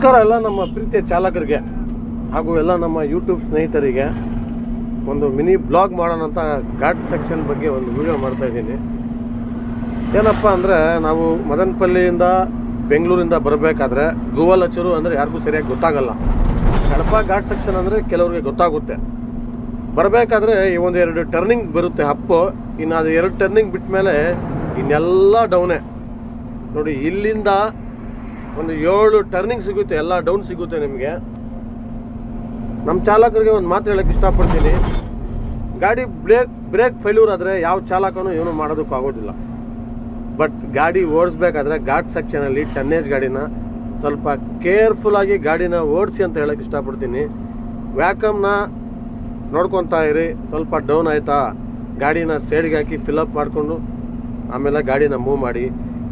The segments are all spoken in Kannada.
ನಮಸ್ಕಾರ ಎಲ್ಲ ನಮ್ಮ ಪ್ರೀತಿಯ ಚಾಲಕರಿಗೆ ಹಾಗೂ ಎಲ್ಲ ನಮ್ಮ ಯೂಟ್ಯೂಬ್ ಸ್ನೇಹಿತರಿಗೆ ಒಂದು ಮಿನಿ ಬ್ಲಾಗ್ ಮಾಡೋಣ ಅಂತ ಘಾಟ್ ಸೆಕ್ಷನ್ ಬಗ್ಗೆ ಒಂದು ವಿಡಿಯೋ ಮಾಡ್ತಾ ಇದ್ದೀನಿ. ಏನಪ್ಪ ಅಂದರೆ ನಾವು ಮದನಪಲ್ಲಿಯಿಂದ ಬೆಂಗಳೂರಿಂದ ಬರಬೇಕಾದ್ರೆ ಗೋವಾಲಚೂರು ಅಂದರೆ ಯಾರಿಗೂ ಸರಿಯಾಗಿ ಗೊತ್ತಾಗಲ್ಲ. ಕಡಪ ಘಾಟ್ ಸೆಕ್ಷನ್ ಅಂದರೆ ಕೆಲವ್ರಿಗೆ ಗೊತ್ತಾಗುತ್ತೆ. ಬರಬೇಕಾದ್ರೆ ಈ ಒಂದು 2 ಟರ್ನಿಂಗ್ ಬರುತ್ತೆ ಅಪ್ಪು. ಇನ್ನು ಅದು 2 ಟರ್ನಿಂಗ್ ಬಿಟ್ಟ ಮೇಲೆ ಇನ್ನೆಲ್ಲ ಡೌನೇ. ನೋಡಿ, ಇಲ್ಲಿಂದ ಒಂದು 7 ಟರ್ನಿಂಗ್ ಸಿಗುತ್ತೆ, ಎಲ್ಲ ಡೌನ್ ಸಿಗುತ್ತೆ ನಿಮಗೆ. ನಮ್ಮ ಚಾಲಕರಿಗೆ ಒಂದು ಮಾತು ಹೇಳೋಕ್ಕೆ ಇಷ್ಟಪಡ್ತೀನಿ. ಗಾಡಿ ಬ್ರೇಕ್ ಫೇಲ್ಯೂರ್ ಆದರೆ ಯಾವ ಚಾಲಕನೂ ಏನೂ ಮಾಡೋದಕ್ಕಾಗೋದಿಲ್ಲ. ಬಟ್ ಗಾಡಿ ಓಡಿಸ್ಬೇಕಾದ್ರೆ ಘಾಟ್ ಸೆಕ್ಷನಲ್ಲಿ ಟನ್ನೇಜ್ ಗಾಡಿನ ಸ್ವಲ್ಪ ಕೇರ್ಫುಲ್ಲಾಗಿ ಗಾಡಿನ ಓಡಿಸಿ ಅಂತ ಹೇಳೋಕ್ಕೆ ಇಷ್ಟಪಡ್ತೀನಿ. ವ್ಯಾಕಮ್ನ ನೋಡ್ಕೊತಾ ಇರಿ. ಸ್ವಲ್ಪ ಡೌನ್ ಆಯಿತಾ ಗಾಡಿನ ಸೈಡ್ಗೆ ಹಾಕಿ ಫಿಲಪ್ ಮಾಡಿಕೊಂಡು ಆಮೇಲೆ ಗಾಡಿನ ಮೂವ್ ಮಾಡಿ.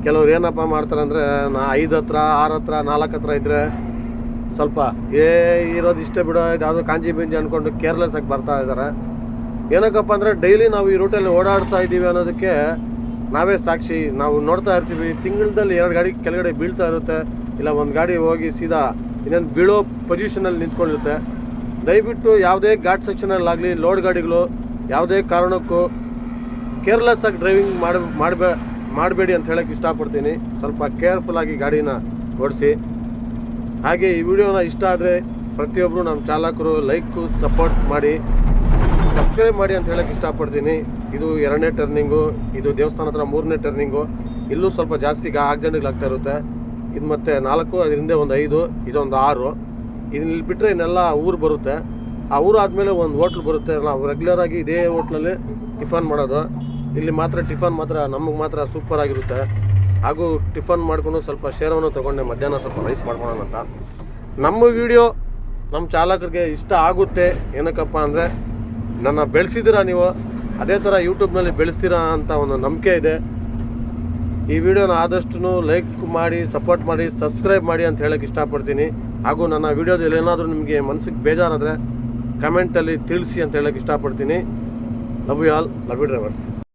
ಕೆಲವ್ರು ಏನಪ್ಪ ಮಾಡ್ತಾರೆ ಅಂದರೆ 5 ಹತ್ರ 6 ಹತ್ರ 4 ಹತ್ರ ಇದ್ದರೆ ಸ್ವಲ್ಪ ಇರೋದು ಇಷ್ಟೇ ಬಿಡೋ, ಇದು ಯಾವುದೋ ಕಾಂಜಿ ಬಿಂಜಿ ಅಂದ್ಕೊಂಡು ಕೇರ್ಲೆಸ್ ಆಗಿ ಬರ್ತಾ ಇದ್ದಾರೆ. ಏನಕ್ಕಪ್ಪ ಅಂದರೆ ಡೈಲಿ ನಾವು ಈ ರೂಟಲ್ಲಿ ಓಡಾಡ್ತಾ ಇದ್ದೀವಿ ಅನ್ನೋದಕ್ಕೆ ನಾವೇ ಸಾಕ್ಷಿ. ನಾವು ನೋಡ್ತಾ ಇರ್ತೀವಿ, ತಿಂಗಳಲ್ಲಿ 2 ಗಾಡಿ ಕೆಳಗಡೆ ಬೀಳ್ತಾ ಇರುತ್ತೆ, ಇಲ್ಲ ಒಂದು ಗಾಡಿ ಹೋಗಿ ಸೀದಾ ಇನ್ನೊಂದು ಬೀಳೋ ಪೊಸಿಷನಲ್ಲಿ ನಿಂತ್ಕೊಂಡಿರುತ್ತೆ. ದಯವಿಟ್ಟು ಯಾವುದೇ ಘಾಟ್ ಸೆಕ್ಷನಲ್ಲಾಗಲಿ ಲೋಡ್ ಗಾಡಿಗಳು ಯಾವುದೇ ಕಾರಣಕ್ಕೂ ಕೇರ್ಲೆಸ್ ಆಗಿ ಡ್ರೈವಿಂಗ್ ಮಾಡಬೇಡಿ ಅಂತ ಹೇಳೋಕ್ಕೆ ಇಷ್ಟಪಡ್ತೀನಿ. ಸ್ವಲ್ಪ ಕೇರ್ಫುಲ್ಲಾಗಿ ಗಾಡಿನ ಓಡಿಸಿ. ಹಾಗೆ ಈ ವಿಡಿಯೋನ ಇಷ್ಟ ಆದರೆ ಪ್ರತಿಯೊಬ್ಬರು ನಮ್ಮ ಚಾಲಕರು ಲೈಕು ಸಪೋರ್ಟ್ ಮಾಡಿ ಸಬ್ಸ್ಕ್ರೈಬ್ ಮಾಡಿ ಅಂತ ಹೇಳೋಕ್ಕೆ ಇಷ್ಟಪಡ್ತೀನಿ. ಇದು 2ನೇ ಟರ್ನಿಂಗು, ಇದು ದೇವಸ್ಥಾನ ಹತ್ರ 3ನೇ ಟರ್ನಿಂಗು. ಇಲ್ಲೂ ಸ್ವಲ್ಪ ಜಾಸ್ತಿ ಆಕ್ಸಿಡೆಂಟ್ಗಳಾಗ್ತಾ ಇರುತ್ತೆ. ಇದು ಮತ್ತು 4, ಅದರಿಂದ ಒಂದು 5, ಇದೊಂದು 6. ಇಲ್ಲಿ ಬಿಟ್ಟರೆ ಇನ್ನೆಲ್ಲ ಊರು ಬರುತ್ತೆ. ಆ ಊರು ಆದಮೇಲೆ ಒಂದು ಹೋಟ್ಲ್ ಬರುತ್ತೆ. ನಾವು ರೆಗ್ಯುಲರಾಗಿ ಇದೇ ಹೋಟ್ಲಲ್ಲಿ ಟಿಫನ್ ಮಾಡೋದು. ಇಲ್ಲಿ ಮಾತ್ರ ಟಿಫನ್ ಮಾತ್ರ ನಮಗೆ ಮಾತ್ರ ಸೂಪರ್ ಆಗಿರುತ್ತೆ. ಹಾಗೂ ಟಿಫನ್ ಮಾಡಿಕೊಂಡು ಸ್ವಲ್ಪ ಶೇರವನ್ನು ತೊಗೊಂಡೆ ಮಧ್ಯಾಹ್ನ ಸ್ವಲ್ಪ ರೈಸ್ ಮಾಡ್ಕೊಳ್ಳೋಣ ಅಂತ. ನಮ್ಮ ವಿಡಿಯೋ ನಮ್ಮ ಚಾಲಕರಿಗೆ ಇಷ್ಟ ಆಗುತ್ತೆ. ಏನಕ್ಕಪ್ಪ ಅಂದರೆ ನನ್ನ ಬೆಳೆಸಿದ್ದೀರಾ ನೀವು, ಅದೇ ಥರ ಯೂಟ್ಯೂಬ್ನಲ್ಲಿ ಬೆಳೆಸ್ತೀರಾ ಅಂತ ಒಂದು ನಂಬಿಕೆ ಇದೆ. ಈ ವಿಡಿಯೋನ ಆದಷ್ಟು ಲೈಕ್ ಮಾಡಿ ಸಪೋರ್ಟ್ ಮಾಡಿ ಸಬ್ಸ್ಕ್ರೈಬ್ ಮಾಡಿ ಅಂತ ಹೇಳೋಕ್ಕೆ ಇಷ್ಟಪಡ್ತೀನಿ. ಹಾಗೂ ನನ್ನ ವಿಡಿಯೋದಲ್ಲಿ ಏನಾದರೂ ನಿಮಗೆ ಮನಸ್ಸಿಗೆ ಬೇಜಾರಾದರೆ ಕಮೆಂಟಲ್ಲಿ ತಿಳಿಸಿ ಅಂತ ಹೇಳೋಕ್ಕೆ ಇಷ್ಟಪಡ್ತೀನಿ. Love you all, love you drivers.